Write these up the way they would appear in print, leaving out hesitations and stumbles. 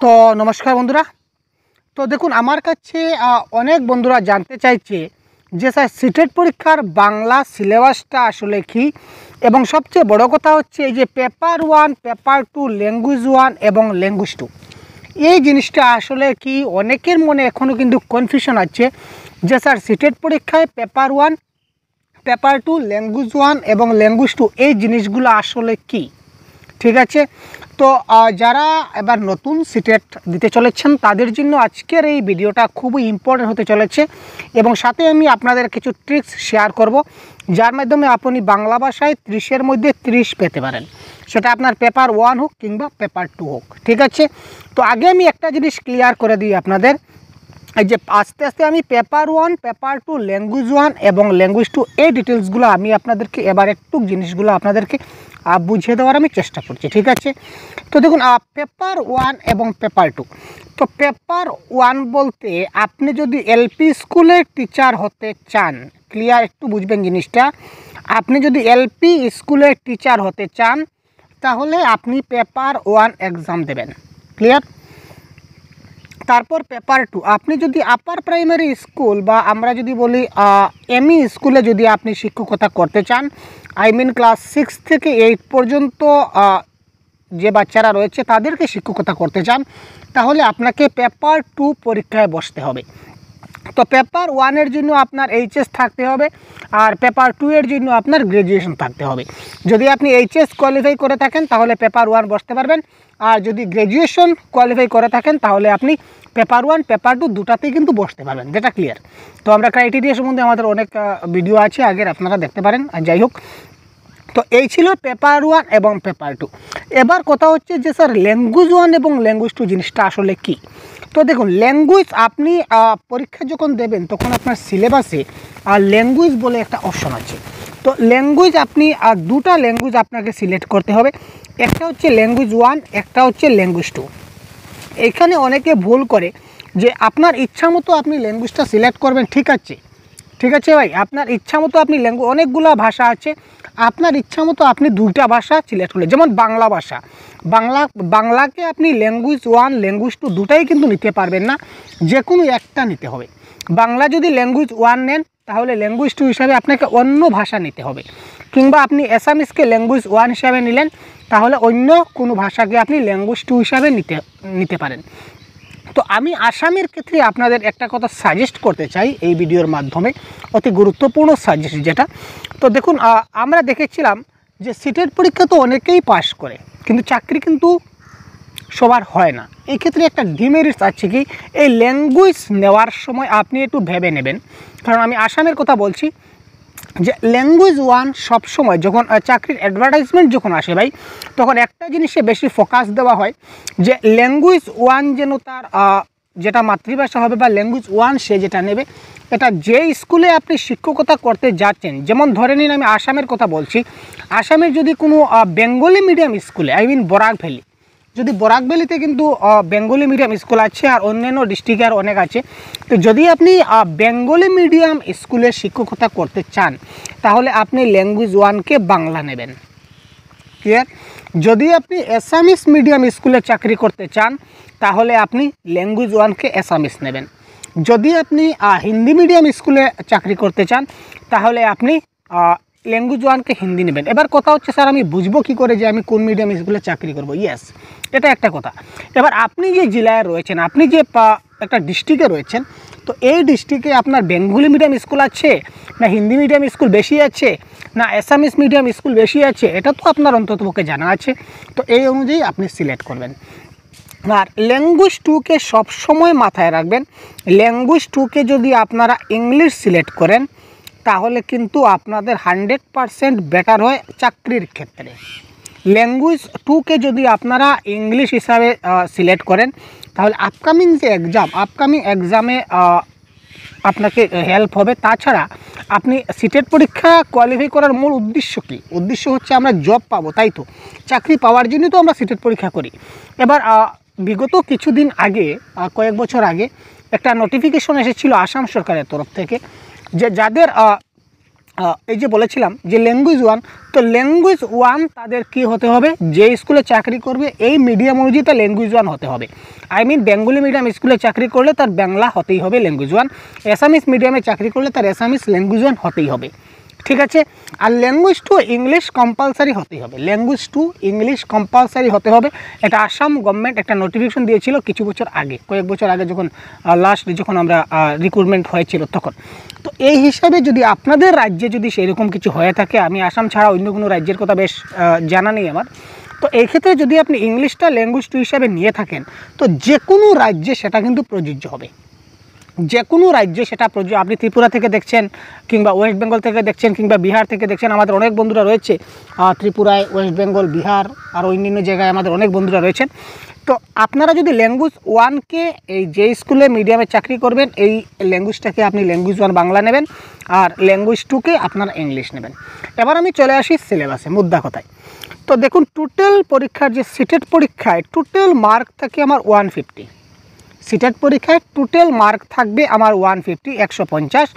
তো নমস্কার বন্ধুরা। তো দেখুন, আমার কাছে অনেক বন্ধুরা জানতে চাইছে যে স্যার সিটেট পরীক্ষার বাংলা সিলেবাসটা আসলে কি, এবং সবচেয়ে বড় কথা হচ্ছে এই যে পেপার 1, পেপার 2, ল্যাঙ্গুয়েজ 1 এবং ল্যাঙ্গুয়েজ 2, এই জিনিসটা আসলে কি অনেকের মনে এখনও কিন্তু কনফিউশন আছে যে স্যার সিটেট পরীক্ষায় পেপার 1, পেপার 2, ল্যাঙ্গুয়েজ 1 এবং ল্যাঙ্গুয়েজ 2 এই জিনিসগুলো আসলে কি। ঠিক আছে, তো যারা এবার নতুন সিটেট দিতে চলেছেন তাদের জন্য আজকের এই ভিডিওটা খুবই ইম্পর্টেন্ট হতে চলেছে, এবং সাথে আমি আপনাদের কিছু ট্রিক্স শেয়ার করব যার মাধ্যমে আপনি বাংলা ভাষায় 30-এর মধ্যে 30 পেতে পারেন, সেটা আপনার পেপার 1 হোক কিংবা পেপার 2 হোক। ঠিক আছে, তো আগে আমি একটা জিনিস ক্লিয়ার করে দিই আপনাদের, এই যে আস্তে আস্তে আমি পেপার 1, পেপার 2, ল্যাঙ্গুয়েজ 1 এবং ল্যাঙ্গুয়েজ 2 এই ডিটেলসগুলো আমি আপনাদেরকে এবার একটু জিনিসগুলো আপনাদেরকে বুঝিয়ে দেওয়ার আমি চেষ্টা করছি। ঠিক আছে, তো দেখুন পেপার 1 এবং পেপার 2। তো পেপার 1 বলতে আপনি যদি এলপি স্কুলের টিচার হতে চান, ক্লিয়ার একটু বুঝবেন জিনিসটা, আপনি যদি এলপি স্কুলের টিচার হতে চান তাহলে আপনি পেপার 1 এক্সাম দেবেন, ক্লিয়ার। তারপর পেপার 2, আপনি যদি আপার প্রাইমারি স্কুল বা আমরা যদি বলি এমই স্কুলে যদি আপনি শিক্ষকতা করতে চান, আই মিন ক্লাস 6 থেকে 8 পর্যন্ত যে বাচ্চারা রয়েছে তাদেরকে শিক্ষকতা করতে চান, তাহলে আপনাকে পেপার 2 পরীক্ষায় বসতে হবে। তো পেপার 1-এর জন্য আপনার এইচএস থাকতে হবে, আর পেপার 2 এর জন্য আপনার গ্র্যাজুয়েশন থাকতে হবে। যদি আপনি এইচএস কোয়ালিফাই করে থাকেন তাহলে পেপার 1 বসতে পারবেন, আর যদি গ্র্যাজুয়েশন কোয়ালিফাই করে থাকেন তাহলে আপনি পেপার 1, পেপার 2 দুটাতেই কিন্তু বসতে পারবেন, যেটা ক্লিয়ার। তো আমরা ক্রাইটেরিয়া সম্বন্ধে আমাদের অনেক ভিডিও আছে আগের, আপনারা দেখতে পারেন। আর যাই হোক, তো এই ছিল পেপার 1 এবং পেপার 2। এবার কথা হচ্ছে যে স্যার ল্যাঙ্গুয়েজ 1 এবং ল্যাঙ্গুয়েজ 2 জিনিসটা আসলে কি। তো দেখুন, ল্যাঙ্গুয়েজ আপনি পরীক্ষা যখন দেবেন তখন আপনার সিলেবাসে ল্যাঙ্গুয়েজ বলে একটা অপশন আছে। তো ল্যাঙ্গুয়েজ আপনি দুটা ল্যাঙ্গুয়েজ আপনাকে সিলেক্ট করতে হবে, একটা হচ্ছে ল্যাঙ্গুয়েজ 1, একটা হচ্ছে ল্যাঙ্গুয়েজ 2। এখানে অনেকে ভুল করে যে আপনার ইচ্ছা মতো আপনি ল্যাঙ্গুয়েজটা সিলেক্ট করবেন, ঠিক আছে, ঠিক আছে ভাই, আপনার ইচ্ছা মতো আপনি অনেকগুলো ভাষা আছে, আপনার ইচ্ছা মতো আপনি দুইটা ভাষা সিলেক্ট করলেন। যেমন বাংলা ভাষা, বাংলাকে আপনি ল্যাঙ্গুয়েজ 1, ল্যাঙ্গুয়েজ 2 দুটাই কিন্তু নিতে পারবেন না, যে কোনো একটা নিতে হবে। বাংলা যদি ল্যাঙ্গুয়েজ 1 নেন তাহলে ল্যাঙ্গুয়েজ 2 হিসাবে আপনাকে অন্য ভাষা নিতে হবে, কিংবা আপনি অ্যাসামিসকে ল্যাঙ্গুয়েজ 1 হিসাবে নিলেন তাহলে অন্য কোনো ভাষাকে আপনি ল্যাঙ্গুয়েজ 2 হিসাবে নিতে পারেন। তো আমি আসামের ক্ষেত্রে আপনাদের একটা কথা সাজেস্ট করতে চাই এই ভিডিওর মাধ্যমে, অতি গুরুত্বপূর্ণ সাজেস্ট যেটা। তো দেখুন, আমরা দেখেছিলাম যে সিটেট পরীক্ষা তো অনেকেই পাস করে, কিন্তু চাকরি কিন্তু সবার হয় না। এই ক্ষেত্রে একটা ডিমেরিটস আছে কি, এই ল্যাঙ্গুয়েজ নেওয়ার সময় আপনি একটু ভেবে নেবেন, কারণ আমি আসামের কথা বলছি যে ল্যাঙ্গুয়েজ 1 সবসময় যখন চাকরির অ্যাডভার্টাইজমেন্ট যখন আসে ভাই, তখন একটা জিনিসে বেশি ফোকাস দেওয়া হয় যে ল্যাঙ্গুয়েজ 1 যেন তার যেটা মাতৃভাষা হবে বা ল্যাঙ্গুয়েজ 1 সে যেটা নেবে, এটা যে স্কুলে আপনি শিক্ষকতা করতে যাচ্ছেন। যেমন ধরে নিন আমি আসামের কথা বলছি, আসামের যদি কোনো বেঙ্গলি মিডিয়াম স্কুলে, আই মিন বরাক ভ্যালি, যদি বরাক ভ্যালিতে কিন্তু বেঙ্গলি মিডিয়াম স্কুল আছে, আর অন্যান্য ডিস্ট্রিক্টে আর অনেক আছে। তো যদি আপনি বেঙ্গলি মিডিয়াম স্কুলে শিক্ষকতা করতে চান তাহলে আপনি ল্যাঙ্গুয়েজ 1কে বাংলা নেবেন, ক্লিয়ার। যদি আপনি অ্যাসামিস মিডিয়াম স্কুলে চাকরি করতে চান তাহলে আপনি ল্যাঙ্গুয়েজ 1কে অ্যাসামিস নেবেন। যদি আপনি হিন্দি মিডিয়াম স্কুলে চাকরি করতে চান তাহলে আপনি ল্যাঙ্গুয়েজ 1কে হিন্দি নেবেন। এবার কথা হচ্ছে স্যার আমি বুঝবো কী করে যে আমি কোন মিডিয়াম স্কুলে চাকরি করব? ইয়েস, এটা একটা কথা। এবার আপনি যে জেলায় রয়েছেন, আপনি যে একটা ডিস্ট্রিক্টে রয়েছেন, তো এই ডিস্ট্রিক্টে আপনার বেঙ্গলি মিডিয়াম স্কুল আছে না হিন্দি মিডিয়াম স্কুল বেশি আছে না অ্যাসামিস মিডিয়াম স্কুল বেশি আছে, এটা তো আপনার অন্ততপক্ষে জানা আছে। তো এই অনুযায়ী আপনি সিলেক্ট করবেন। আর ল্যাঙ্গুয়েজ 2কে সবসময় মাথায় রাখবেন, ল্যাঙ্গুয়েজ 2কে যদি আপনারা ইংলিশ সিলেক্ট করেন তাহলে কিন্তু আপনাদের 100% বেটার হয় চাকরির ক্ষেত্রে। ল্যাঙ্গুয়েজ 2কে যদি আপনারা ইংলিশ হিসাবে সিলেক্ট করেন তাহলে আপকামিং যে এক্সামে আপনাকে হেল্প হবে। তাছাড়া আপনি সিটেট পরীক্ষা কোয়ালিফাই করার মূল উদ্দেশ্য কী? উদ্দেশ্য হচ্ছে আমরা জব পাবো, তাই তো, চাকরি পাওয়ার জন্যই তো আমরা সিটেট পরীক্ষা করি। এবার বিগত কিছুদিন আগে, কয়েক বছর আগে একটা নোটিফিকেশন এসেছিল আসাম সরকারের তরফ থেকে যে যাদের এই যে বলেছিলাম যে ল্যাঙ্গুয়েজ 1, তো ল্যাঙ্গুয়েজ 1 তাদের কি হতে হবে, যে স্কুলে চাকরি করবে এই মিডিয়াম অনুযায়ী তার ল্যাঙ্গুয়েজ 1 হতে হবে। আই মিন বেঙ্গলি মিডিয়াম স্কুলে চাকরি করলে তার বাংলা হতেই হবে ল্যাঙ্গুয়েজ 1, অ্যাসামিস মিডিয়ামে চাকরি করলে তার অ্যাসামিস ল্যাঙ্গুয়েজ 1 হতেই হবে। ঠিক আছে, আর ল্যাঙ্গুয়েজ 2 ইংলিশ কম্পালসারি হতেই হবে, ল্যাঙ্গুয়েজ 2 ইংলিশ কম্পালসারি হতে হবে। এটা আসাম গভর্নমেন্ট একটা নোটিফিকেশন দিয়েছিল কিছু বছর আগে, কয়েক বছর আগে, যখন যখন আমরা রিক্রুটমেন্ট হয়েছিল তখন। তো এই হিসাবে যদি আপনাদের রাজ্যে যদি সেরকম কিছু হয়ে থাকে, আমি আসাম ছাড়া অন্য কোনো রাজ্যের কথা বেশ জানা নেই আমার, তো এই ক্ষেত্রে যদি আপনি ইংলিশটা ল্যাঙ্গুয়েজ 2 হিসাবে নিয়ে থাকেন, তো যে কোনো রাজ্যে সেটা কিন্তু প্রযোজ্য হবে, যে কোনো রাজ্যে সেটা প্রযোজ্য। আপনি ত্রিপুরা থেকে দেখছেন, কিংবা ওয়েস্ট বেঙ্গল থেকে দেখছেন, কিংবা বিহার থেকে দেখছেন, আমাদের অনেক বন্ধুরা রয়েছে ত্রিপুরায়, ওয়েস্ট বেঙ্গল, বিহার আর অন্যান্য জায়গায় আমাদের অনেক বন্ধুরা রয়েছেন। তো আপনারা যদি ল্যাঙ্গুয়েজ 1কে এই যে স্কুলে মিডিয়ামে চাকরি করবেন এই ল্যাঙ্গুয়েজটাকে আপনি ল্যাঙ্গুয়েজ 1 বাংলা নেবেন, আর ল্যাঙ্গুয়েজ 2কে আপনারা ইংলিশ নেবেন। এবার আমি চলে আসি সিলেবাসে, মুদ্রা কথায়। তো দেখুন, টোটাল পরীক্ষার যে সিটেট পরীক্ষায় টোটাল মার্ক থাকে আমার 150, সিটেট পরীক্ষায় টোটাল মার্ক থাকবে আমার 150, 150,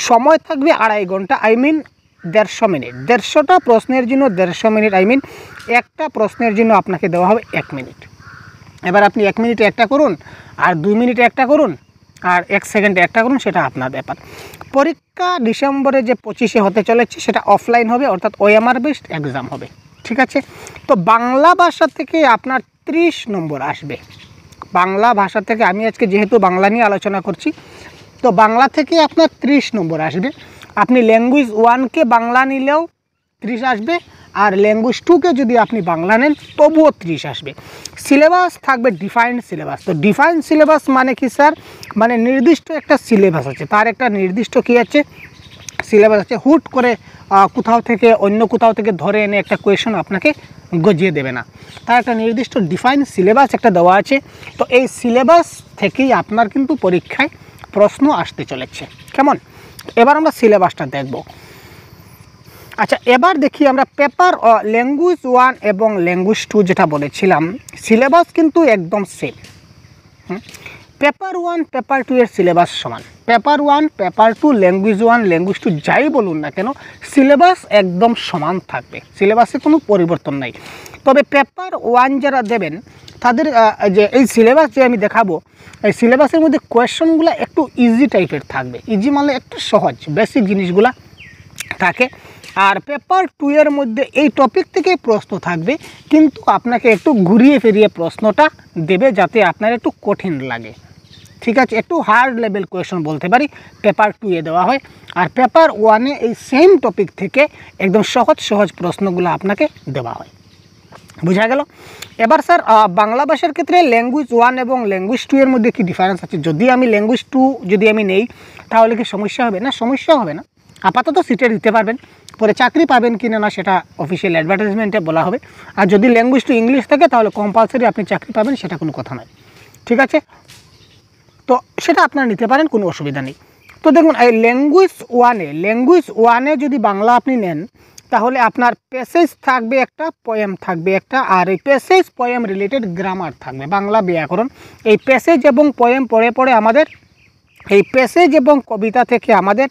সময় থাকবে 2.5 ঘন্টা, আই মিন 150 মিনিট, 150টা প্রশ্নের জন্য 150 মিনিট, আই মিন একটা প্রশ্নের জন্য আপনাকে দেওয়া হবে 1 মিনিট। এবার আপনি 1 মিনিটে একটা করুন, আর 2 মিনিটে একটা করুন, আর 1 সেকেন্ডে একটা করুন, সেটা আপনার ব্যাপার। পরীক্ষা ডিসেম্বরে যে 25-এ হতে চলেছে সেটা অফলাইন হবে, অর্থাৎ OMR বেসড এক্সাম হবে। ঠিক আছে, তো বাংলা ভাষা থেকে আপনার 30 নম্বর আসবে। বাংলা ভাষা থেকে, আমি আজকে যেহেতু বাংলা নিয়ে আলোচনা করছি, তো বাংলা থেকে আপনার 30 নম্বর আসবে। আপনি ল্যাঙ্গুয়েজ 1কে বাংলা নিলেও 30 আসবে, আর ল্যাঙ্গুয়েজ 2কে যদি আপনি বাংলা নেন তবুও 30 আসবে। সিলেবাস থাকবে ডিফাইন্ড সিলেবাস। তো ডিফাইন্ড সিলেবাস মানে কি স্যার, মানে নির্দিষ্ট একটা সিলেবাস আছে, তার একটা নির্দিষ্ট কী আছে, সিলেবাস আছে। হুট করে কোথাও থেকে অন্য কোথাও থেকে ধরে এনে একটা কোয়েশন আপনাকে গজিয়ে দেবে না, তার একটা নির্দিষ্ট ডিফাইন সিলেবাস একটা দেওয়া আছে। তো এই সিলেবাস থেকেই আপনার কিন্তু পরীক্ষায় প্রশ্ন আসতে চলেছে। কেমন, এবার আমরা সিলেবাসটা দেখব। আচ্ছা, এবার দেখি আমরা পেপার ল্যাঙ্গুয়েজ 1 এবং ল্যাঙ্গুয়েজ 2 যেটা বলেছিলাম, সিলেবাস কিন্তু একদম সেম। পেপার 1 পেপার 2 এর সিলেবাস সমান, পেপার 1 পেপার 2 ল্যাঙ্গুয়েজ 1 ল্যাঙ্গুয়েজ 2 যাই বলুন না কেন, সিলেবাস একদম সমান থাকবে, সিলেবাসে কোনো পরিবর্তন নাই। তবে পেপার 1 যারা দেবেন তাদের যে এই সিলেবাস যে আমি দেখাবো, এই সিলেবাসের মধ্যে কোয়েশ্চনগুলো একটু ইজি টাইপের থাকবে, ইজি মানে একটু সহজ, বেসিক জিনিসগুলা থাকে। আর পেপার 2 এর মধ্যে এই টপিক থেকে প্রশ্ন থাকবে, কিন্তু আপনাকে একটু ঘুরিয়ে ফিরিয়ে প্রশ্নটা দেবে যাতে আপনার একটু কঠিন লাগে। ঠিক আছে, একটু হার্ড লেভেল কোয়েশন বলতে পারি পেপার 2 এ দেওয়া হয়, আর পেপার 1-এ এই সেম টপিক থেকে একদম সহজ সহজ প্রশ্নগুলো আপনাকে দেওয়া হয়। বোঝা গেল? এবার স্যার বাংলা ভাষার ক্ষেত্রে ল্যাঙ্গুয়েজ 1 এবং ল্যাঙ্গুয়েজ 2 এর মধ্যে কি ডিফারেন্স আছে? যদি আমি ল্যাঙ্গুয়েজ 2 যদি আমি নেই তাহলে কি সমস্যা হবে? না, সমস্যা হবে না। আপাতত সিটে দিতে পারবেন, পরে চাকরি পাবেন কিনা না সেটা অফিসিয়াল অ্যাডভার্টাইজমেন্টে বলা হবে। আর যদি ল্যাঙ্গুয়েজ 2 ইংলিশ থাকে তাহলে কম্পালসারি আপনি চাকরি পাবেন, সেটা কোনো কথা নয়। ঠিক আছে, তো সেটা আপনারা নিতে পারেন, কোনো অসুবিধা নেই। তো দেখুন, এই ল্যাঙ্গুয়েজ 1-এ যদি বাংলা আপনি নেন তাহলে আপনার প্যাসেজ থাকবে একটা, পোয়েম থাকবে একটা, আর এই প্যাসেজ পোয়েম রিলেটেড গ্রামার থাকবে, বাংলা ব্যাকরণ। এই প্যাসেজ এবং পোয়েম পড়ে পড়ে আমাদের এই প্যাসেজ এবং কবিতা থেকে আমাদের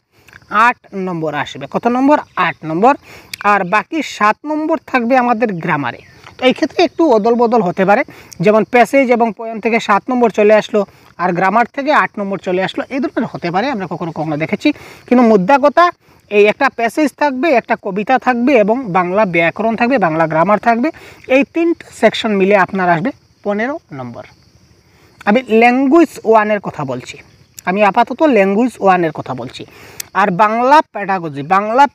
8 নম্বর আসবে। কত নম্বর? 8 নম্বর। আর বাকি 7 নম্বর থাকবে আমাদের গ্রামারে। তো এই ক্ষেত্রে একটু অদল বদল হতে পারে, যেমন প্যাসেজ এবং পোয়েম থেকে 7 নম্বর চলে আসলো আর গ্রামার থেকে 8 নম্বর চলে আসলো, এই ধরনের হতে পারে, আমরা কখনো কখনো দেখেছি। কিন্তু মুদ্রা কথা, এই একটা প্যাসেজ থাকবে, একটা কবিতা থাকবে এবং বাংলা ব্যাকরণ থাকবে, বাংলা গ্রামার থাকবে। এই 3 সেকশন মিলে আপনার আসবে 15 নম্বর। আমি ল্যাঙ্গুয়েজ 1-এর কথা বলছি, আমি আপাতত ল্যাঙ্গুয়েজ 1-এর কথা বলছি। আর বাংলা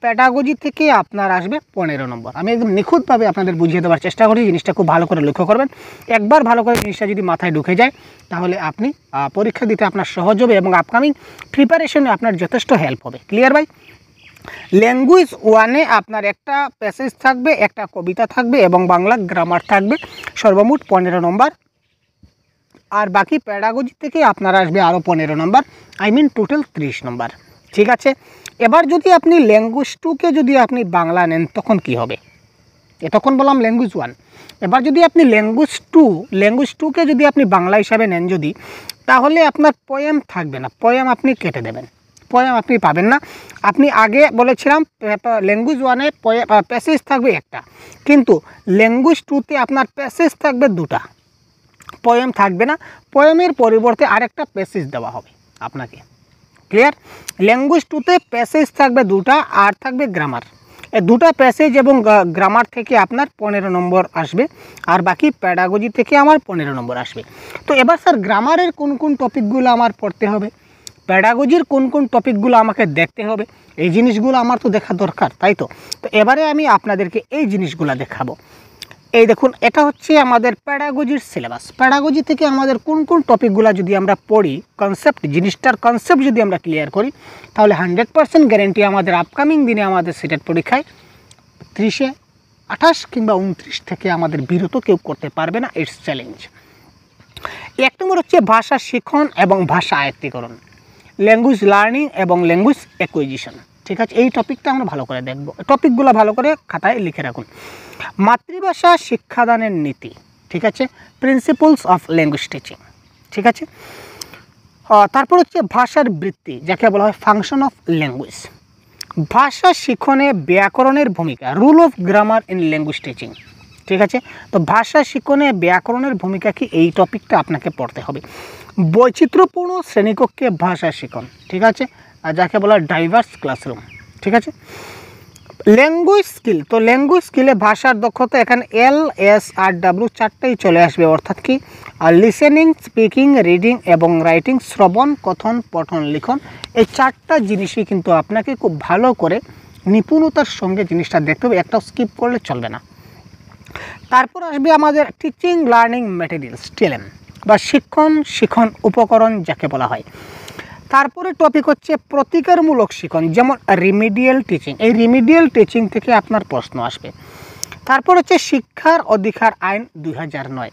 প্যাডাগজি থেকে আপনার আসবে 15 নম্বর। আমি একদম নিখুঁতভাবে আপনাদের বুঝিয়ে দেওয়ার চেষ্টা করি, জিনিসটা খুব ভালো করে লক্ষ্য করবেন। একবার ভালো করে জিনিসটা যদি মাথায় ঢুকে যায় তাহলে আপনি পরীক্ষা দিতে আপনার সহজ হবে এবং আপকামিং প্রিপারেশনে আপনার যথেষ্ট হেল্প হবে। ক্লিয়ার ভাই? ল্যাঙ্গুয়েজ 1-এ আপনার একটা প্যাসেজ থাকবে, একটা কবিতা থাকবে এবং বাংলা গ্রামার থাকবে, সর্বমোট 15 নম্বর। আর বাকি প্যাডাগজি থেকে আপনার আসবে আরও 15 নম্বর, আই মিন টোটাল 30 নম্বর। ঠিক আছে, এবার যদি আপনি ল্যাঙ্গুয়েজ 2-কে যদি আপনি বাংলা নেন তখন কি হবে? তখন বললাম ল্যাঙ্গুয়েজ 1। এবার যদি আপনি ল্যাঙ্গুয়েজ 2-কে যদি আপনি বাংলা হিসাবে নেন যদি, তাহলে আপনার পোয়েম থাকবে না, পোয়েম আপনি কেটে দেবেন। পোয়েম আপনি পাবেন না। আপনি আগে বলেছিলাম ল্যাঙ্গুয়েজ 1-এ প্যাসেজ থাকবে একটা, কিন্তু ল্যাঙ্গুয়েজ 2-তে আপনার প্যাসেজ থাকবে 2টা, পোয়েম থাকবে না। পোয়েমের পরিবর্তে আরেকটা প্যাসেজ দেওয়া হবে আপনাকে। ক্লিয়ার? ল্যাঙ্গুয়েজ 2-তে প্যাসেজ থাকবে 2টা আর থাকবে গ্রামার। এই 2টা প্যাসেজ এবং গ্রামার থেকে আপনার 15 নম্বর আসবে, আর বাকি প্যাডাগজি থেকে আমার 15 নম্বর আসবে। তো এবার স্যার গ্রামারের কোন কোন টপিকগুলো আমার পড়তে হবে, প্যাডাগজির কোন কোন টপিকগুলো আমাকে দেখতে হবে, এই জিনিসগুলো আমার তো দেখা দরকার, তাই তো? তো এবারে আমি আপনাদেরকে এই জিনিসগুলো দেখাবো। এই দেখুন, এটা হচ্ছে আমাদের প্যাডাগজির সিলেবাস। প্যাডাগজি থেকে আমাদের কোন কোন টপিকগুলো যদি আমরা পড়ি, কনসেপ্ট, জিনিসটার কনসেপ্ট যদি আমরা ক্লিয়ার করি, তাহলে 100% গ্যারেন্টি আমাদের আপকামিং দিনে আমাদের সিটেট পরীক্ষায় 30-এ 28 কিংবা 29 থেকে আমাদের বিরত কেউ করতে পারবে না। It's challenge. এক নম্বর হচ্ছে ভাষা শিখন এবং ভাষা আয়ত্তীকরণ, ল্যাঙ্গুয়েজ লার্নিং এবং ল্যাঙ্গুয়েজ অ্যাকুইজিশন। ঠিক আছে, এই টপিকটা আমরা ভালো করে দেখব। টপিকগুলো ভালো করে খাতায় লিখে রাখুন। মাতৃভাষা শিক্ষাদানের নীতি, ঠিক আছে, প্রিন্সিপলস অফ ল্যাঙ্গুয়েজ টিচিং, ঠিক আছে। তারপর হচ্ছে ভাষার বৃত্তি, যাকে বলা হয় ফাংশন অফ ল্যাঙ্গুয়েজ, ভাষা শিখনে ব্যাকরণের ভূমিকা, rule of grammar in language teaching, ঠিক আছে। তো ভাষা শিখনে ব্যাকরণের ভূমিকা কি, এই টপিকটা আপনাকে পড়তে হবে। বৈচিত্র্যপূর্ণ শ্রেণীকক্ষে ভাষা শিখন, ঠিক আছে, আর যাকে বলা হয় ডাইভার্স ক্লাসরুম, ঠিক আছে। ল্যাঙ্গুয়েজ স্কিল, তো ল্যাঙ্গুয়েজ স্কিলে ভাষার দক্ষতা এখানে LSRW 4টাই চলে আসবে, অর্থাৎ কি লিসেনিং, স্পিকিং, রিডিং এবং রাইটিং, শ্রবণ, কথন, পঠন, লিখন, এই 4টা জিনিসই কিন্তু আপনাকে খুব ভালো করে নিপুণতার সঙ্গে জিনিসটা দেখতে হবে, একটাও স্কিপ করলে চলবে না। তারপর আসবে আমাদের টিচিং লার্নিং ম্যাটেরিয়ালস, TLM, বা শিখন উপকরণ যাকে বলা হয়। তারপরে টপিক হচ্ছে প্রতিকারমূলক শিখন, যেমন রিমিডিয়াল টিচিং, এই রিমিডিয়াল টিচিং থেকে আপনার প্রশ্ন আসবে। তারপর হচ্ছে শিক্ষার অধিকার আইন 2009,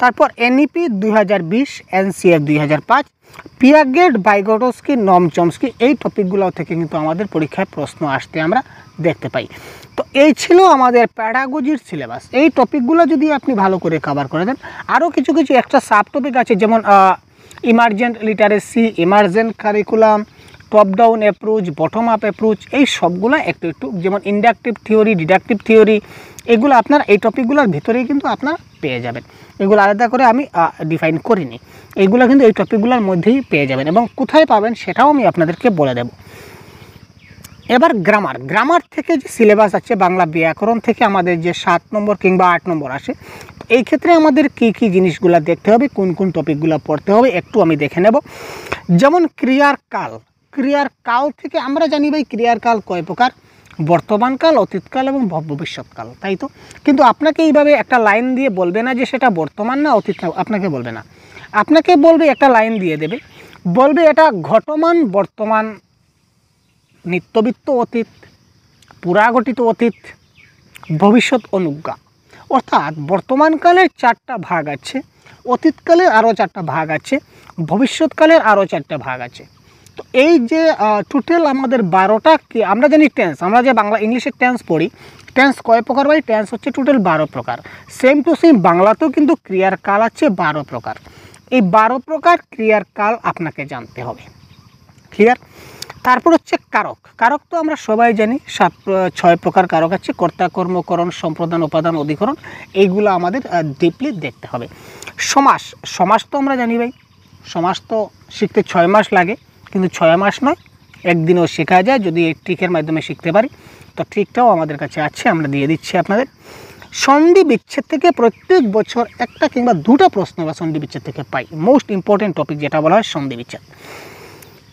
তারপর NEP 2020, NCF 2005, পিয়াগেট, ভাইগোটস্কি, নম চমস্কি, এই টপিকগুলো থেকে কিন্তু আমাদের পরীক্ষায় প্রশ্ন আসতে আমরা দেখতে পাই। তো এই ছিল আমাদের প্যাডাগজির সিলেবাস। এই টপিকগুলো যদি আপনি ভালো করে কভার করে দেন, আরও কিছু কিছু একটা সাব টপিক আছে, যেমন emergent literacy, emergent curriculum, top down approach, bottom up approach, এই সবগুলো একটু একটু, যেমন ইন্ডাকটিভ থিওরি, ডিডাকটিভ থিওরি, এগুলো আপনার এই টপিকগুলোর ভিতরেই কিন্তু আপনার পেয়ে যাবেন। এগুলো আলাদা করে আমি ডিফাইন করিনি, এইগুলো কিন্তু এই টপিকগুলোর মধ্যেই পেয়ে যাবেন, এবং কোথায় পাবেন সেটাও আমি আপনাদেরকে বলে দেব। এবার গ্রামার থেকে যে সিলেবাস আছে, বাংলা ব্যাকরণ থেকে আমাদের যে 7 নম্বর কিংবা 8 নম্বর আসে, এই ক্ষেত্রে আমাদের কি কি জিনিসগুলো দেখতে হবে, কোন কোন টপিকগুলো পড়তে হবে একটু আমি দেখে নেব। যেমন ক্রিয়ার কাল থেকে আমরা জানি ভাই ক্রিয়ার কাল কয় প্রকার, বর্তমানকাল, অতীতকাল এবং ভবিষ্যৎকাল, তাই তো? কিন্তু আপনাকে এইভাবে একটা লাইন দিয়ে বলবে না যে সেটা বর্তমান না অতীত না, আপনাকে বলবে না, আপনাকে বলবে একটা লাইন দিয়ে দেবে, বলবে এটা ঘটমান বর্তমান, নিত্যবিত্ত অতীত, পুরাগঠিত অতীত, ভবিষ্যৎ অনুজ্ঞা। অর্থাৎ বর্তমানকালের 4টা ভাগ আছে, অতীতকালের আরও 4টা ভাগ আছে, ভবিষ্যৎকালের আরও 4টা ভাগ আছে। তো এই যে টোটাল আমাদের 12টা, কি আমরা জানি টেন্স, আমরা যে বাংলা ইংলিশে টেন্স পড়ি, টেন্স কয় প্রকার ভাই? টেন্স হচ্ছে টোটাল 12 প্রকার। সেম টু সেম বাংলাতেও কিন্তু ক্রিয়ার কাল আছে 12 প্রকার। এই 12 প্রকার ক্রিয়ার কাল আপনাকে জানতে হবে। ক্লিয়ার? তারপর হচ্ছে কারক তো আমরা সবাই জানি 6 প্রকার কারক আছে, কর্তা, কর্মকরণ, সম্প্রদান, উপাদান, অধিকরণ, এইগুলো আমাদের ডিপলি দেখতে হবে। সমাস তো আমরা জানি ভাই, সমাস তো শিখতে 6 মাস লাগে, কিন্তু 6 মাস নয়, একদিনও শেখা যায় যদি এই ট্রিকের মাধ্যমে শিখতে পারি। তো ট্রিকটাও আমাদের কাছে আছে, আমরা দিয়ে দিচ্ছি আপনাদের। সন্ধি বিচ্ছেদ থেকে প্রত্যেক বছর একটা কিংবা 2টা প্রশ্ন বা সন্ধি বিচ্ছেদ থেকে পাই, মোস্ট ইম্পর্টেন্ট টপিক যেটা বলা হয় সন্ধি বিচ্ছেদ।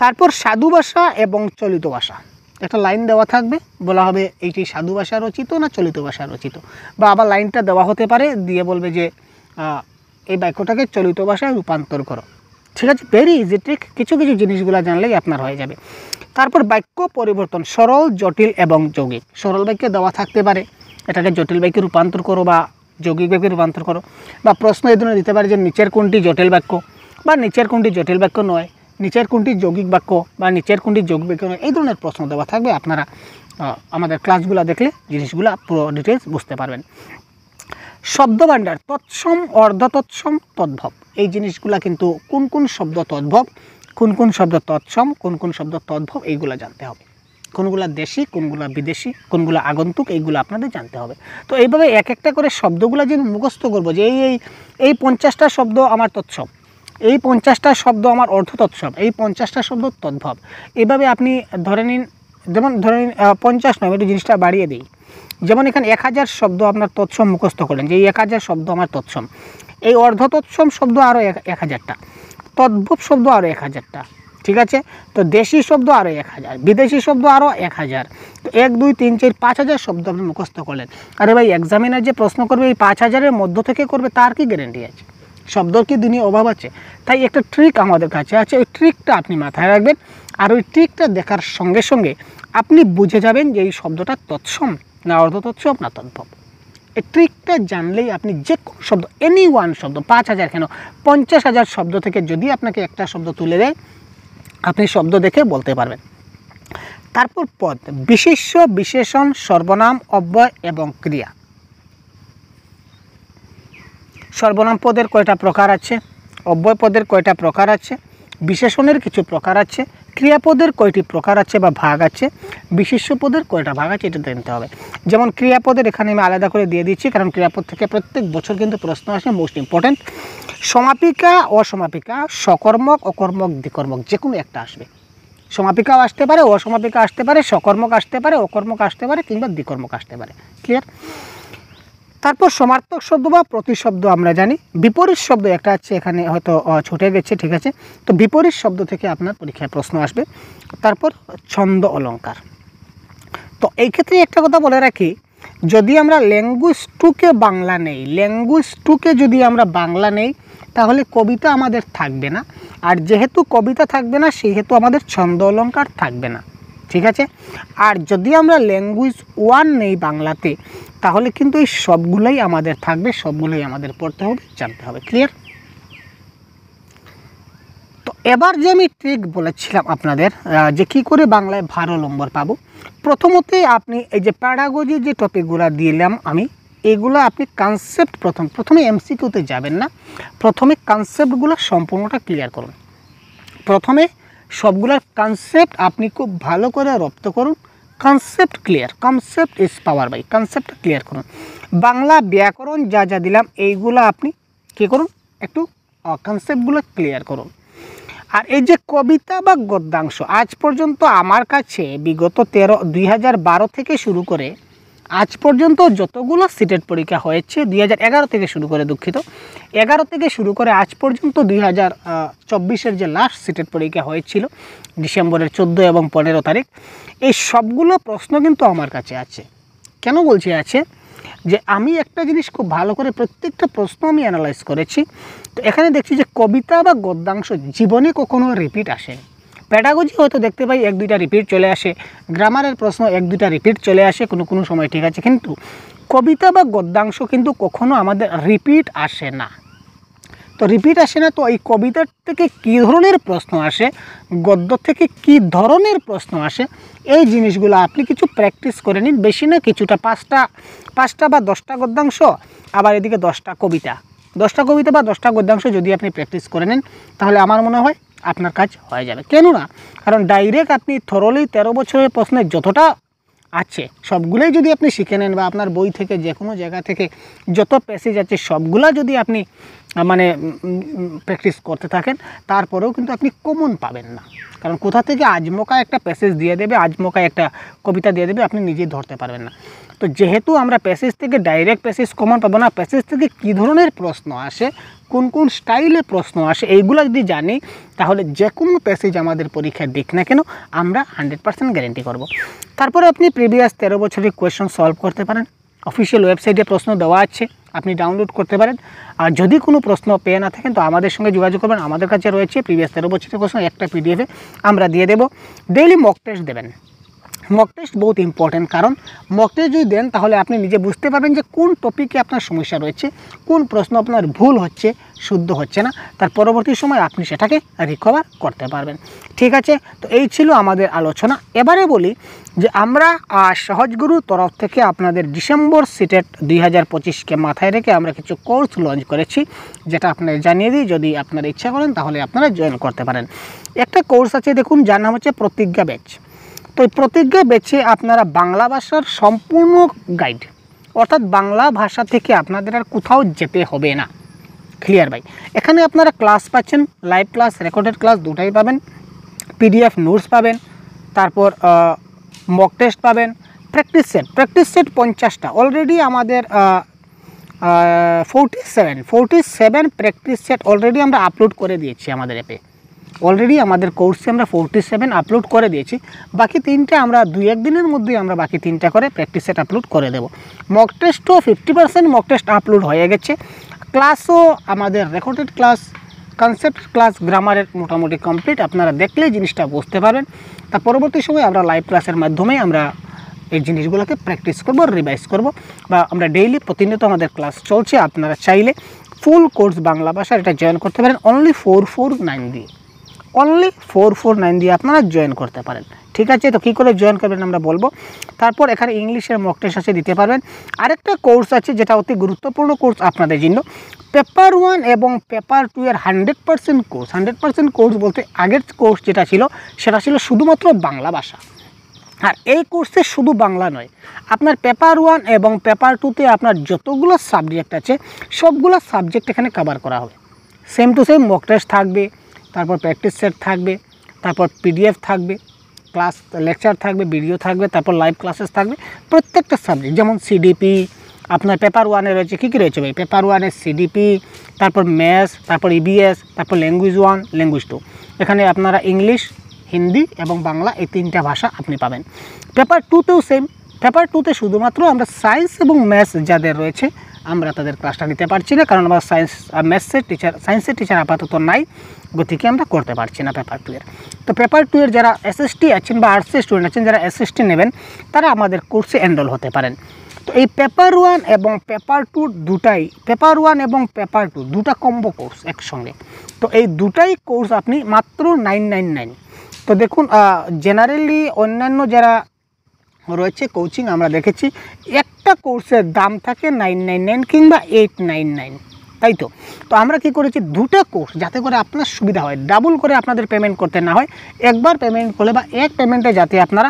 তারপর সাধু ভাষা এবং চলিত ভাষা, একটা লাইন দেওয়া থাকবে, বলা হবে এইটি সাধু ভাষা রচিত না চলিত ভাষা রচিত, বা আবার লাইনটা দেওয়া হতে পারে, দিয়ে বলবে যে এই বাক্যটাকে চলিত ভাষায় রূপান্তর করো। ঠিক আছে, ভেরি ইজি ট্রিক, কিছু কিছু জিনিসগুলো জানলেই আপনার হয়ে যাবে। তারপর বাক্য পরিবর্তন, সরল, জটিল এবং যৌগিক। সরল বাক্যে দেওয়া থাকতে পারে, এটাকে জটিল বাক্যে রূপান্তর করো বা যৌগিক বাক্যে রূপান্তর করো, বা প্রশ্ন এই ধরনের দিতে পারে যে নিচের কোনটি জটিল বাক্য, বা নিচের কোনটি জটিল বাক্য নয়, নিচের কোনটি যৌগিক বাক্য, বা নিচের কোনটি যৌগিক বাক্য নয়, এই ধরনের প্রশ্ন দেওয়া থাকবে। আপনারা আমাদের ক্লাসগুলো দেখলে জিনিসগুলো পুরো ডিটেলস বুঝতে পারবেন। শব্দভাণ্ডার, তৎসম, অর্ধতৎসম, তদ্ভব, এই জিনিসগুলা কিন্তু কোন কোন শব্দ তদ্ভব, কোন শব্দ তৎসম, কোন শব্দ তদ্ভব, এইগুলো জানতে হবে। কোনগুলা দেশি, কোনগুলা বিদেশি, কোনগুলা আগন্তুক, এইগুলো আপনাদের জানতে হবে। তো এইভাবে এক একটা করে শব্দগুলো যে মুখস্থ করবো, যে এই 50টা শব্দ আমার তৎসম, এই 50টা শব্দ আমার অর্ধ তৎসম, এই 50টা শব্দ তদ্ভব, এইভাবে আপনি ধরে নিন, যেমন ধরে নিন 50 নয়, একটু জিনিসটা বাড়িয়ে দিই। যেমন এখানে 1000 শব্দ আপনার তৎসম মুখস্থ করলেন, যে এই 1000 শব্দ আমার তৎসম, এই অর্ধ তৎসম শব্দ আরও 1000টা, তদ্ভব শব্দ আরও 1000টা, ঠিক আছে। তো দেশি শব্দ আরও 1000, বিদেশি শব্দ আরও 1000, তো 1 2 3 4 5000 শব্দ আপনি মুখস্থ করলেন। আরে ভাই, এক্সামিনার যে প্রশ্ন করবে এই 5000-এর মধ্য থেকে করবে, তার কি গ্যারেন্টি আছে? শব্দর কি দুনিয়া অভাব আছে? তাই একটা ট্রিক আমাদের কাছে আছে, ওই ট্রিকটা আপনি মাথায় রাখবেন, আর ওই ট্রিকটা দেখার সঙ্গে সঙ্গে আপনি বুঝে যাবেন যে এই শব্দটা তৎসম না অর্ধ তৎসম না তদ্ভব। এই ট্রিকটা জানলেই আপনি যে কোনো শব্দ, এনি ওয়ান শব্দ, 5000 কেন 50,000 শব্দ থেকে যদি আপনাকে একটা শব্দ তুলে দেয়, আপনি শব্দ দেখে বলতে পারবেন। তারপর পদ, বিশেষ্য, বিশেষণ, সর্বনাম, অব্যয় এবং ক্রিয়া। সর্বনাম পদের কয়টা প্রকার আছে, অব্যয় পদের কয়টা প্রকার আছে, বিশেষণের কিছু প্রকার আছে, ক্রিয়াপদের কয়টি প্রকার আছে বা ভাগ আছে, বিশেষ্য পদের কয়টা ভাগ আছে, এটা জানতে হবে। যেমন ক্রিয়াপদের এখানে আমি আলাদা করে দিয়ে দিচ্ছি, কারণ ক্রিয়াপদ থেকে প্রত্যেক বছর কিন্তু প্রশ্ন আসে, মোস্ট ইম্পর্টেন্ট। সমাপিকা, অসমাপিকা, সকর্মক, অকর্মক, দ্বিকর্মক, যে কোনো একটা আসবে। সমাপিকাও আসতে পারে, অসমাপিকা আসতে পারে, সকর্মক আসতে পারে, অকর্মক আসতে পারে, কিংবা দ্বিকর্মক আসতে পারে। ক্লিয়ার? তারপর সমার্থক শব্দ বা প্রতিশব্দ আমরা জানি। বিপরীত শব্দ একটা আছে, এখানে হয়তো ছুটে গেছে, ঠিক আছে। তো বিপরীত শব্দ থেকে আপনার পরীক্ষায় প্রশ্ন আসবে। তারপর ছন্দ, অলঙ্কার। তো এই ক্ষেত্রে একটা কথা বলে রাখি, যদি আমরা ল্যাঙ্গুয়েজ 2-কে বাংলা নেই, ল্যাঙ্গুয়েজ 2-কে যদি আমরা বাংলা নেই, তাহলে কবিতা আমাদের থাকবে না। আর যেহেতু কবিতা থাকবে না, সেহেতু আমাদের ছন্দ অলঙ্কার থাকবে না, ঠিক আছে। আর যদি আমরা ল্যাঙ্গুয়েজ 1 নেই বাংলাতে, তাহলে কিন্তু এই সবগুলোই আমাদের থাকবে, সবগুলোই আমাদের পড়তে হবে, জানতে হবে। ক্লিয়ার? তো এবার যে আমি ট্রিক বলেছিলাম আপনাদের, যে কী করে বাংলায় ভালো নম্বর পাবো, প্রথমতেই আপনি এই যে প্যাডাগজি যে টপিকগুলো দিলাম আমি, এগুলো আপনি কনসেপ্ট প্রথমে এমসিকিউতে যাবেন না, প্রথমে কনসেপ্টগুলো সম্পূর্ণটা ক্লিয়ার করুন। প্রথমে সবগুলোর কনসেপ্ট আপনি খুব ভালো করে রপ্ত করুন। Concept clear, concept is power by, concept clear করুন। বাংলা ব্যাকরণ যা যা দিলাম এইগুলো আপনি কী করুন, একটু কনসেপ্টগুলো ক্লিয়ার করুন। আর এই যে কবিতা বা গদ্যাংশ, আজ পর্যন্ত আমার কাছে বিগত 2012 থেকে শুরু করে আজ পর্যন্ত যতগুলো সিটেট পরীক্ষা হয়েছে, 2011 থেকে শুরু করে, দুঃখিত, 11 থেকে শুরু করে আজ পর্যন্ত 2024-এর যে লাস্ট সিটেট পরীক্ষা হয়েছিল ডিসেম্বরের 14 এবং 15 তারিখ, এই সবগুলো প্রশ্ন কিন্তু আমার কাছে আছে। কেন বলছি আছে, যে আমি একটা জিনিস খুব ভালো করে প্রত্যেকটা প্রশ্ন আমি অ্যানালাইজ করেছি। তো এখানে দেখছি যে কবিতা বা গদ্যাংশ জীবনে কখনো রিপিট আসেনি। প্যাডাগজি হয়তো দেখতে পাই 1-2টা রিপিট চলে আসে, গ্রামারের প্রশ্ন 1-2টা রিপিট চলে আসে কোনো সময়, ঠিক আছে, কিন্তু কবিতা বা গদ্যাংশ কিন্তু কখনো আমাদের রিপিট আসে না। তো রিপিট আসে না, তো এই কবিতার থেকে কী ধরনের প্রশ্ন আসে, গদ্য থেকে কী ধরনের প্রশ্ন আসে, এই জিনিসগুলো আপনি কিছু প্র্যাকটিস করে নিন। বেশি না, কিছুটা 5টা বা 10টা গদ্যাংশ, আবার এদিকে 10টা কবিতা, 10টা কবিতা বা 10টা গদ্যাংশ যদি আপনি প্র্যাকটিস করে নেন, তাহলে আমার মনে হয় আপনার কাজ হয়ে যাবে। কেন না, কারণ ডাইরেক্ট আপনি থরলি 13 বছরের প্রশ্নের যতটা আছে সবগুলোই যদি আপনি শিখে নেন, বা আপনার বই থেকে যে কোনো জায়গা থেকে যত প্যাসেজ আছে সবগুলা যদি আপনি মানে প্র্যাকটিস করতে থাকেন, তারপরেও কিন্তু আপনি কমন পাবেন না। কারণ কোথা থেকে আজমকা একটা প্যাসেজ দিয়ে দেবে, আজমকা একটা কবিতা দিয়ে দেবে, আপনি নিজেই ধরতে পারবেন না। তো যেহেতু আমরা প্যাসেজ থেকে ডাইরেক্ট প্যাসেজ কমন পাবো না, প্যাসেজ থেকে কী ধরনের প্রশ্ন আসে, কোন স্টাইলে প্রশ্ন আসে, এইগুলো যদি জানি, তাহলে যে কোনো প্যাসেজ আমাদের পরীক্ষায় দিক না কেন আমরা 100% গ্যারেন্টি করব। তারপরে আপনি প্রিভিয়াস 13 বছরের কোয়েশ্চন সলভ করতে পারেন। অফিসিয়াল ওয়েবসাইটে প্রশ্ন দেওয়া আছে, আপনি ডাউনলোড করতে পারেন। আর যদি কোনো প্রশ্ন পেয়ে না থাকেন, তো আমাদের সঙ্গে যোগাযোগ করবেন। আমাদের কাছে রয়েছে প্রিভিয়াস 13 বছরের কোয়েশ্চন একটা পিডিএফে আমরা দিয়ে দেবো। ডেইলি মক টেস্ট দেবেন, মক টেস্ট বহুত ইম্পর্টেন্ট, কারণ মক টেস্ট যদি দেন তাহলে আপনি নিজে বুঝতে পারবেন যে কোন টপিকে আপনার সমস্যা রয়েছে, কোন প্রশ্ন আপনার ভুল হচ্ছে, শুদ্ধ হচ্ছে না, তার পরবর্তী সময় আপনি সেটাকে রিকভার করতে পারবেন। ঠিক আছে, তো এই ছিল আমাদের আলোচনা। এবারে বলি যে আমরা সহজগুরু তরফ থেকে আপনাদের ডিসেম্বর সিটেট 2025কে মাথায় রেখে আমরা কিছু কোর্স লঞ্চ করেছি, যেটা আপনাদের জানিয়ে দিই, যদি আপনারা ইচ্ছা করেন তাহলে আপনারা জয়েন করতে পারেন। একটা কোর্স আছে দেখুন, যার নাম হচ্ছে প্রতিজ্ঞা ব্যাচ। তো এই প্রতিজ্ঞা ব্যাচে আপনারা বাংলা ভাষার সম্পূর্ণ গাইড, অর্থাৎ বাংলা ভাষা থেকে আপনাদের আর কোথাও যেতে হবে না। ক্লিয়ার ভাই? এখানে আপনারা ক্লাস পাচ্ছেন, লাইভ ক্লাস, রেকর্ডেড ক্লাস দুটাই পাবেন, পিডিএফ নোটস পাবেন, তারপর মক টেস্ট পাবেন, প্র্যাকটিস সেট 50টা অলরেডি আমাদের 47 প্র্যাকটিস সেট অলরেডি আমরা আপলোড করে দিয়েছি আমাদের অ্যাপে। অলরেডি আমাদের কোর্সে আমরা 47 আপলোড করে দিয়েছি, বাকি 3টা আমরা 2-1 দিনের মধ্যেই আমরা বাকি 3টা করে প্র্যাকটিস সেট আপলোড করে দেব। মক টেস্টও 50% মক টেস্ট আপলোড হয়ে গেছে। ক্লাসও আমাদের রেকর্ডেড ক্লাস, কনসেপ্ট ক্লাস, গ্রামারের মোটামুটি কমপ্লিট। আপনারা দেখলেই জিনিসটা বুঝতে পারবেন। তার পরবর্তী সময় আমরা লাইভ ক্লাসের মাধ্যমে আমরা এই জিনিসগুলোকে প্র্যাকটিস করব, রিভাইজ করব, বা আমরা ডেইলি প্রতিনিয়ত আমাদের ক্লাস চলছে। আপনারা চাইলে ফুল কোর্স বাংলা ভাষার এটা জয়েন করতে পারেন অনলি 449 দিয়ে, অনলি 449 দিয়ে আপনারা জয়েন করতে পারেন। ঠিক আছে, তো কী করে জয়েন করবেন আমরা বলবো। তারপর এখানে ইংলিশের মক টেস্ট আছে, দিতে পারবেন। আরেকটা কোর্স আছে যেটা অতি গুরুত্বপূর্ণ কোর্স আপনাদের জন্য, পেপার 1 এবং পেপার 2 এর 100% কোর্স। 100% কোর্স বলতে আগের কোর্স যেটা ছিল সেটা ছিল শুধুমাত্র বাংলা ভাষা, আর এই কোর্সে শুধু বাংলা নয়, আপনার পেপার 1 এবং পেপার 2তে আপনার যতগুলো সাবজেক্ট আছে সবগুলো সাবজেক্ট এখানে কভার করা হবে। Same to same mock test থাকবে, তারপর প্র্যাকটিস সেট থাকবে, তারপর পিডিএফ থাকবে, ক্লাস লেকচার থাকবে, ভিডিও থাকবে, তারপর লাইভ ক্লাসেস থাকবে। প্রত্যেকটা সাবজেক্ট, যেমন সিডিপি আপনার পেপার 1-এ রয়েছে, কী কী রয়েছে ভাই? পেপার 1-এ সিডিপি, তারপর ম্যাথস, তারপর ইবিএস, তারপর ল্যাঙ্গুয়েজ 1, ল্যাঙ্গুয়েজ 2। এখানে আপনারা ইংলিশ, হিন্দি এবং বাংলা এই 3টা ভাষা আপনি পাবেন। পেপার 2তেও সেম। পেপার 2তে শুধুমাত্র আমরা সায়েন্স এবং ম্যাথস যাদের রয়েছে আমরা তাদের ক্লাসটা নিতে পারছি না, কারণ আমরা সায়েন্সের টিচার আপাতত নাই, গতিকে আমরা করতে পারছি না পেপার 2-এর। তো পেপার 2-এর যারা এসএসটি আছেন বা আর্টসের স্টুডেন্ট আছেন, যারা এসএসটি নেবেন তারা আমাদের কোর্সে এনরোল হতে পারেন। তো এই পেপার 1 এবং পেপার 2 দুটাই, পেপার 1 এবং পেপার 2 দুটা কম্বো কোর্স একসঙ্গে। তো এই দুটাই কোর্স আপনি মাত্র 999। তো দেখুন, জেনারেলি অন্যান্য যারা রয়েছে কোচিং আমরা দেখেছি একটা কোর্সের দাম থাকে 999 কিংবা 899, তাই তো। তো আমরা কি করেছি, দুটো কোর্স, যাতে করে আপনার সুবিধা হয়, ডাবল করে আপনাদের পেমেন্ট করতে না হয়, একবার পেমেন্ট করলে বা এক পেমেন্টে যাতে আপনারা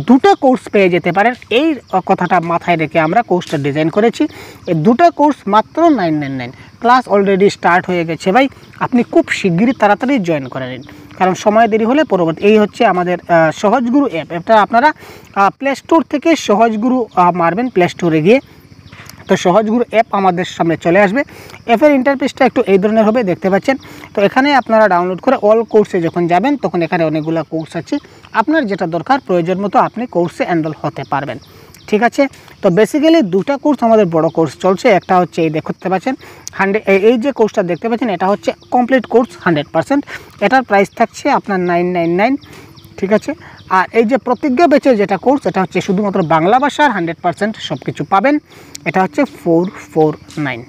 দুটো কোর্স পেয়ে যেতে পারেন, এই কথাটা মাথায় রেখে আমরা কোর্সটা ডিজাইন করেছি। এই দুটো কোর্স মাত্র 999। ক্লাস অলরেডি স্টার্ট হয়ে গেছে ভাই, আপনি খুব শিগগিরই তাড়াতাড়ি জয়েন করে নিন, কারণ সময় দেরি হলে পরবর্তী। এই হচ্ছে আমাদের সহজগুরু অ্যাপ। এটা আপনারা প্লে স্টোর থেকে সহজগুরু মারবেন, প্লে স্টোরে গিয়ে, তো সহজগুরু অ্যাপ আমাদের সামনে চলে আসবে। অ্যাপের ইন্টারফেসটা একটু এই ধরনের হবে, দেখতে পাচ্ছেন। তো এখানে আপনারা ডাউনলোড করে অল কোর্সে যখন যাবেন তখন এখানে অনেকগুলো কোর্স আছে, আপনার যেটা দরকার প্রয়োজন মতো আপনি কোর্সে এনরোল হতে পারবেন। ঠিক আছে, তো বেসিক্যালি দুটো কোর্স আমাদের বড় কোর্স চলছে। একটা হচ্ছে এই দেখতে পাচ্ছেন 100, এই যে কোর্সটা দেখতে পাচ্ছেন এটা হচ্ছে কমপ্লিট কোর্স 100%। এটার প্রাইস থাকছে আপনার 999। ঠিক আছে, আর এই যে প্রতিজ্ঞা ব্যাচের যেটা কোর্স, এটা হচ্ছে শুধুমাত্র বাংলা ভাষার 100% সব কিছু পাবেন, এটা হচ্ছে 449।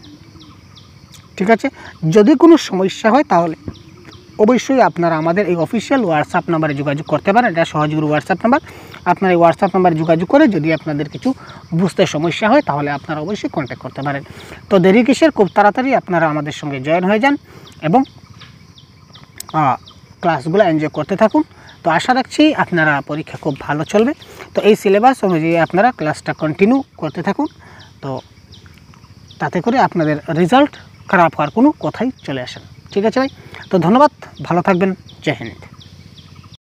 ঠিক আছে, যদি কোনো সমস্যা হয় তাহলে অবশ্যই আপনারা আমাদের এই অফিসিয়াল হোয়াটসঅ্যাপ নাম্বারে যোগাযোগ করতে পারেন। এটা সহজগুরু হোয়াটসঅ্যাপ নাম্বার। আপনার এই হোয়াটসঅ্যাপ নাম্বারে যোগাযোগ করে যদি আপনাদের কিছু বুঝতে সমস্যা হয় তাহলে আপনারা অবশ্যই কন্ট্যাক্ট করতে পারেন। তো দেরি কিসের, খুব তাড়াতাড়ি আপনারা আমাদের সঙ্গে জয়েন হয়ে যান এবং ক্লাসগুলো এনজয় করতে থাকুন। তো আশা রাখছি আপনারা পরীক্ষা খুব ভালো চলবে। তো এই সিলেবাস অনুযায়ী আপনারা ক্লাসটা কন্টিনিউ করতে থাকুন, তো তাতে করে আপনাদের রেজাল্ট খারাপ হওয়ার কোনো কথাই চলে আসে না। ঠিক আছে ভাই, তো ধন্যবাদ, ভালো থাকবেন, জয় হিন্দ।